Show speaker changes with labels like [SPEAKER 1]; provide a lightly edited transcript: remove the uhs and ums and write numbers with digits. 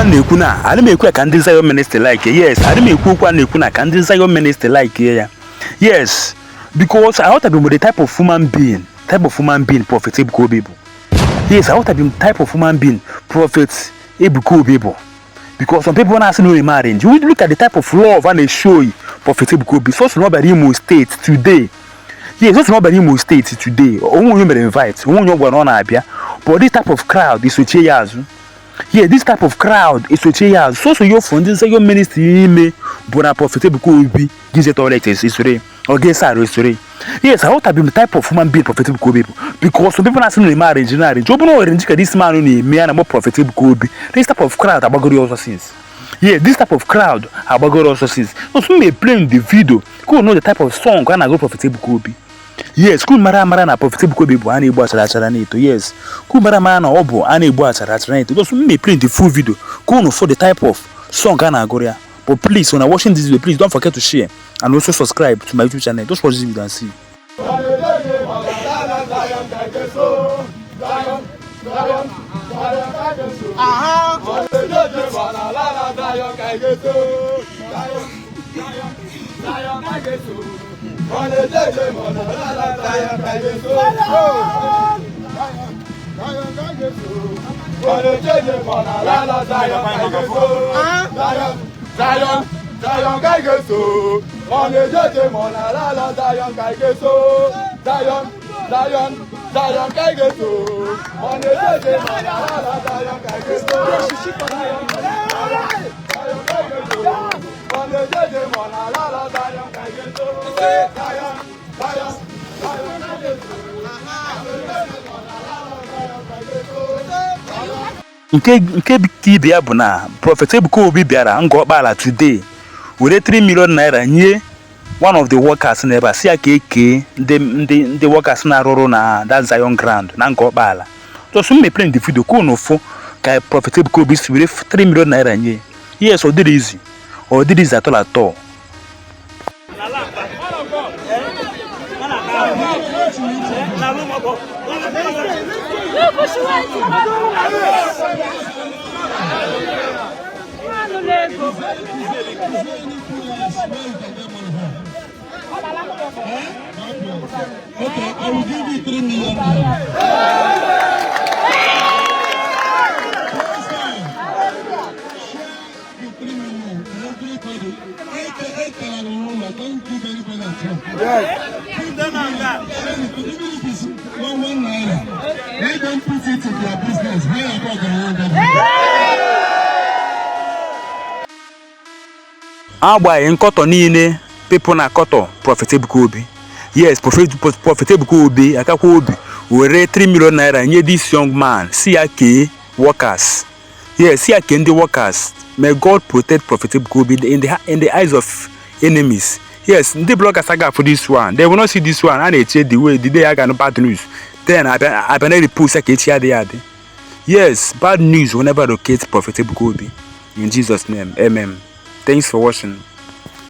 [SPEAKER 1] na-ekwu na adị m ekwu ka ndị Zion minister like yes adị m ekwu na-ekwu na ka ndị Zion minister like ya yes because I want to be the type of human being Prophet Ebuka Obi bụ yes I want to be the type of human being Prophet Ebuka Obi bụ because some people na-asị na marriage you look at the type of love and they show you Prophet Ebuka Obi so no by Imo State today yes so no by Imo State today onwe onye mere invite onwe onye ọgwa na ọ na-abịa but this type of crowd is ochie ya azụ. Yeah, this type of crowd is what you have. So your friend is your ministry me, but a Prophet Ebuka Obi gives it all like this history or guess our history. Yes, I want to be the type of human being Prophet Ebuka Obi because some people are saying marriage. Job no arrange this man only me and I'm Prophet Ebuka Obi. This type of crowd about God also since. Yeah, this type of crowd about God also since. So me playing the video, go know the type of song when I go Prophet Ebuka Obi. Yes, cool mara na Prophet Ebuka Obi bụ ana egbu achara n'eto. Yes, cool mara na ọ bụ ana egbu achara n'eto. Because we may play the full video. Cool for the type of song ana agụrụ ya. But please, when I watching this video, please don't forget to share and also subscribe to my YouTube channel. Just watch this video and see. nke ibe ya bụ na Prophet Ebuka Obi bịara nga ọkpala today were 3 million naira nye one of the workers n'ebe a si ya ka eke ndị workers na-arụrụ na that Zion ground na nga ọkpala just me playing the video ko n'ofo ka Prophet Ebuka Obi si were 3 million naira nye yes ọ dịrị izi atọ
[SPEAKER 2] Okay, I will give you 3 million. They don't put it in their business. We are not going
[SPEAKER 1] agbaghị nkọtọ niile people na akọtọ Prophet Ebuka Obi yes Prophet Ebuka Obi akakwa obi were 3 million naira nye this young man si ya ke workers yes si ya ke ndị workers. May God protect Prophet Ebuka Obi in the eyes of enemies. Yes, ndị bloggers aga for this one they will not see this one and they the day I got bad news then I been repost like it. Yes, bad news will never locate Prophet Ebuka Obi in Jesus' name. Amen. Thanks for watching.